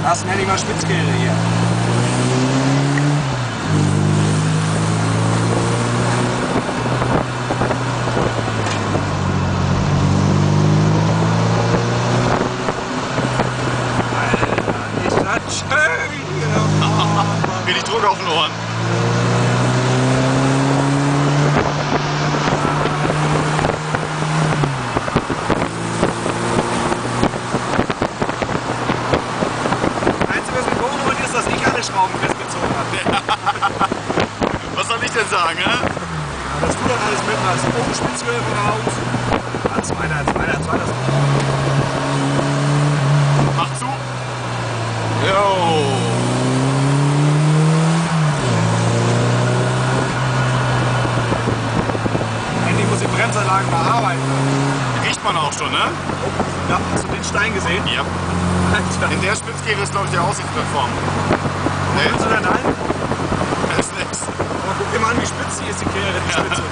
Das nenne ich mal Spitzkehre hier. Alter, ist das schön hier. Oh, Wenig Druck auf den Ohren. Schrauben festgezogen hat. Was soll ich denn sagen, ne? Das tut dann alles mit, also oben Spitzhöhe raus. Als zweiter. Mach zu. Jo. Endlich muss die Bremsanlage bearbeiten. Riecht man auch schon, ne? Oh, ja, hast du den Stein gesehen? Ja. Alter. In der Spitzkehre ist, glaube ich, die Aussichtsplattform. Willst du denn ein? Das ist nix. Aber guck dir mal an, wie spitz die ist, die Kehre, die Spitze.